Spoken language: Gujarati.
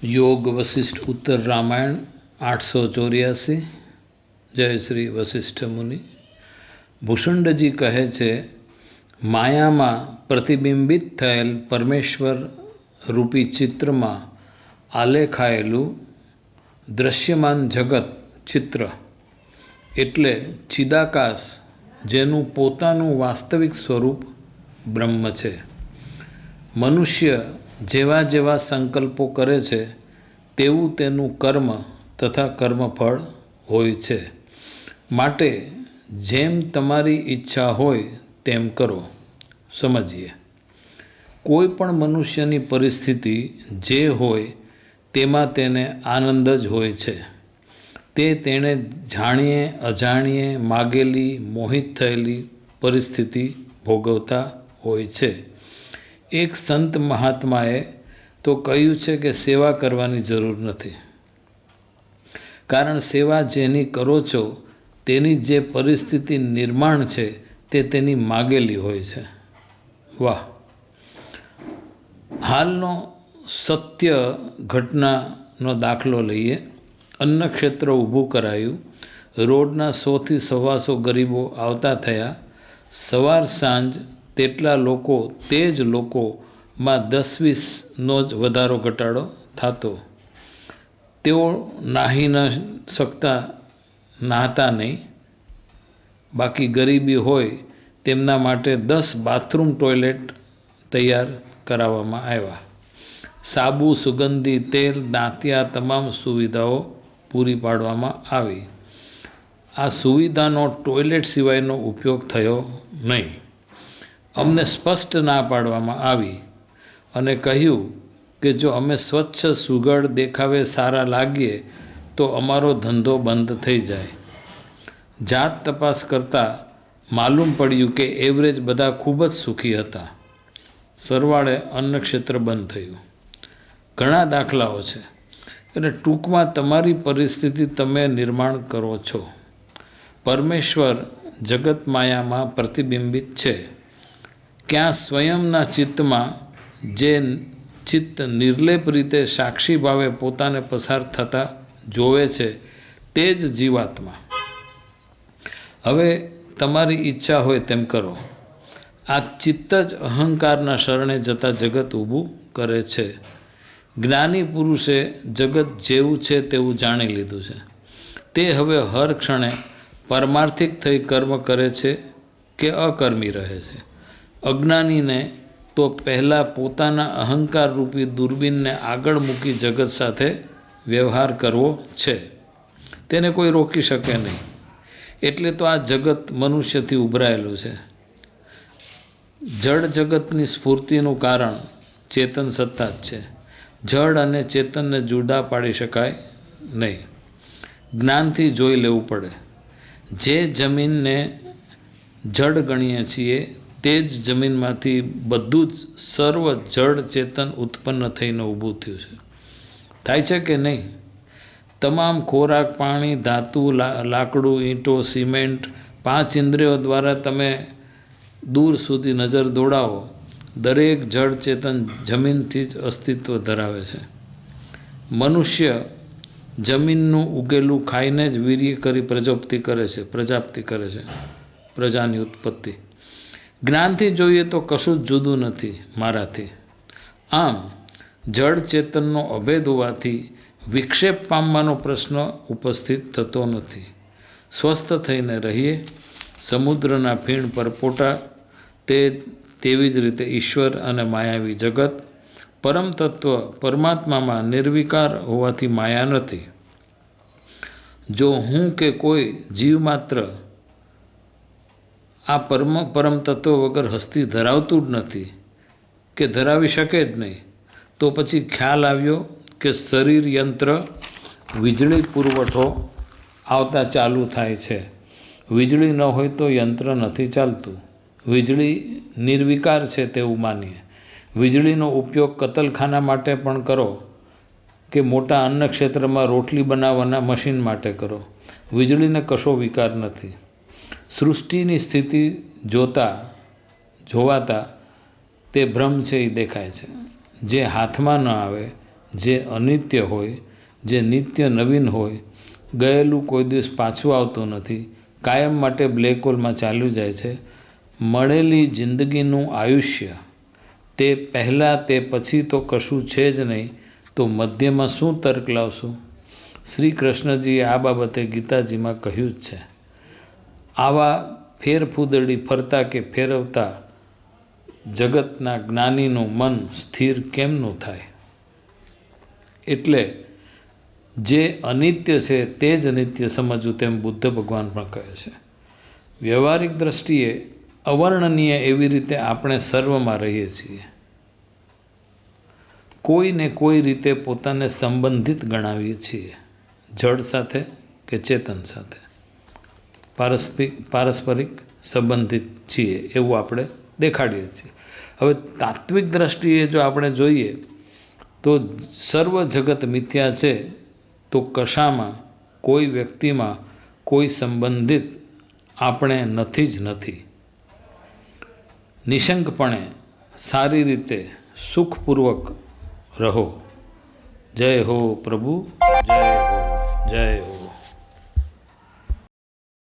योग वशिष्ठ उत्तर रामायण 884। जय श्री वशिष्ठ मुनि। ભૂષંડજી કહે છે, માયામાં પ્રતિબિંબિત થયેલ પરમેશ્વર રૂપી ચિત્રમાં આલેખાયેલું દ્રશ્યમાન જગત ચિત્ર એટલે ચિદાકાશ, જેનું પોતાનું વાસ્તવિક સ્વરૂપ બ્રહ્મ છે. મનુષ્ય જેવા જેવા સંકલ્પો કરે છે તેવું તેનું કર્મ તથા કર્મફળ હોય છે. માટે જેમ તમારી ઈચ્છા હોય તેમ કરો. સમજીએ. કોઈ પણ મનુષ્યની પરિસ્થિતિ જે હોય તેમાં તેને આનંદ જ હોય છે. તે તેણે જાણીએ અજાણીએ માગેલી મોહિત થયેલી પરિસ્થિતિ ભોગવતા હોય છે. એક સંત મહાત્માએ તો કહ્યું છે કે સેવા કરવાની જરૂર નથી, કારણ સેવા જેની કરો છો તેની જે પરિસ્થિતિ નિર્માણ છે તે તેની માગેલી હોય છે. વાહ! હાલનો સત્ય ઘટનાનો દાખલો લઈએ. અન્નક્ષેત્ર ઊભું કરાયું. રોડના 100થી 125 ગરીબો આવતા થયા. સવાર સાંજ તેટલા લોકો, તે જ લોકોમાં 10-20નો જ વધારો ઘટાડો થતો. તેઓ નાહી ન શકતા, નાહતા નહીં. બાકી ગરીબી હોય તેમના માટે 10 બાથરૂમ ટોયલેટ તૈયાર કરાવવામાં આવ્યા. સાબુ, સુગંધી તેલ, દાંતિયા તમામ સુવિધાઓ પૂરી પાડવામાં આવી. આ સુવિધાનો ટોયલેટ સિવાયનો ઉપયોગ થયો નહીં. અમને સ્પષ્ટ ના પાડવામાં આવી અને કહ્યું કે જો અમે સ્વચ્છ, સુઘડ, દેખાવે સારા લાગીએ તો અમારો ધંધો બંધ થઈ જાય. જાત તપાસ કરતાં માલુમ પડ્યું કે એવરેજ બધા ખૂબ જ સુખી હતા. સરવાળે અન્નક્ષેત્ર બંધ થયું. ઘણા દાખલાઓ છે. એટલે ટૂંકમાં તમારી પરિસ્થિતિ તમે નિર્માણ કરો છો. પરમેશ્વર જગત માયામાં પ્રતિબિંબિત છે. ક્યાં સ્વયંના ચિત્તમાં જે ચિત્ત નિર્લેપ રીતે સાક્ષી ભાવે પોતાને પસાર થતા જોવે છે તે જ જીવાત્મા. હવે તમારી ઈચ્છા હોય તેમ કરો. આ ચિત્ત જ અહંકારના શરણે જતા જગત ઊભું કરે છે. જ્ઞાની પુરુષે જગત જેવું છે તેવું જાણી લીધું છે. તે હવે હર ક્ષણે પારમાર્થિક થઈ કર્મ કરે છે કે અકર્મી રહે છે. અજ્ઞાનીને તો પહેલાં પોતાના અહંકાર રૂપી દૂરબીનને આગળ મૂકી જગત સાથે વ્યવહાર કરવો છે. તેને કોઈ રોકી શકે નહીં. એટલે તો આ જગત મનુષ્યથી ઉભરાયેલું છે. જળ જગતની સ્ફૂર્તિનું કારણ ચેતન સત્તા જ છે. જળ અને ચેતનને જુદા પાડી શકાય નહીં. જ્ઞાનથી જોઈ લેવું પડે. જે જમીનને જડ ગણીએ છીએ તે જ જમીનમાંથી બધું જ સર્વ જળ ચેતન ઉત્પન્ન થઈને ઊભું થયું છે. થાય છે કે નહીં? તમામ ખોરાક, પાણી, ધાતુ, લાકડું, ઈંટો, સિમેન્ટ, 5 ઇન્દ્રિયો દ્વારા તમે દૂર સુધી નજર દોડાવો, દરેક જળ ચેતન જમીનથી જ અસ્તિત્વ ધરાવે છે. મનુષ્ય જમીનનું ઉગેલું ખાઈને જ વીર્ય કરી પ્રજાપતિ કરે છે, પ્રજાની ઉત્પત્તિ. જ્ઞાનથી જોઈએ તો કશું જ જુદું નથી મારાથી. આમ જળ ચેતનનો અભેદ હોવાથી વિક્ષેપ પામવાનો પ્રશ્ન ઉપસ્થિત થતો નથી. સ્વસ્થ થઈને રહીએ. સમુદ્રના ફીણ પર પોટા તેવી જ રીતે ઈશ્વર અને માયાવી જગત. પરમ તત્વ પરમાત્મામાં નિર્વિકાર હોવાથી માયા નથી. જો હું કે કોઈ જીવ માત્ર આ પરમ તત્વ વગર હસ્તી ધરાવતું જ નથી કે ધરાવી શકે જ નહીં, તો પછી ખ્યાલ આવ્યો કે શરીર યંત્ર વીજળી પુરવઠો આવતા ચાલુ થાય છે. વીજળી ન હોય તો યંત્ર નથી ચાલતું. વીજળી નિર્વિકાર છે તેવું માનીએ. વીજળીનો ઉપયોગ કતલખાના માટે પણ કરો કે મોટા અન્નક્ષેત્રમાં રોટલી બનાવવાના મશીન માટે કરો. વીજળીને કશો વિકાર નથી. સૃષ્ટિની સ્થિતિ જોવાતા તે ભ્રમ છે એ દેખાય છે. જે હાથમાં ન આવે, જે અનિત્ય હોય, જે નિત્ય નવીન હોય, ગયેલું કોઈ દિવસ પાછું આવતું નથી, કાયમ માટે બ્લેક હોલમાં ચાલ્યું જાય છે, મળેલી જિંદગીનું આયુષ્ય તે પહેલાં તે પછી તો કશું છે જ નહીં, તો મધ્યમાં શું તર્ક લાવશું? શ્રી કૃષ્ણજીએ આ બાબતે ગીતાજીમાં કહ્યું જ છે. આવા ફેરફૂદડી ફરતા કે ફેરવતા જગતના જ્ઞાનીનું મન સ્થિર કેમનું થાય? એટલે જે અનિત્ય છે તે જ નિત્ય સમજવું, તેમ બુદ્ધ ભગવાન પણ કહે છે. વ્યવહારિક દ્રષ્ટિએ અવર્ણનીય એવી રીતે આપણે સર્વમાં રહીએ છીએ. કોઈને કોઈ રીતે પોતાને સંબંધિત ગણાવીએ છીએ, જડ સાથે કે ચેતન સાથે. પારસ્પરિક સંબંધિત છીએ એવું આપણે દેખાડીએ છીએ. હવે તાત્વિક દ્રષ્ટિએ જો આપણે જોઈએ તો સર્વ જગત મિથ્યા છે, તો કશામાં, કોઈ વ્યક્તિમાં કોઈ સંબંધિત આપણે નથી જ નથી. નિશંકપણે સારી રીતે સુખપૂર્વક રહો. જય હો પ્રભુ, જય હો, જય હો.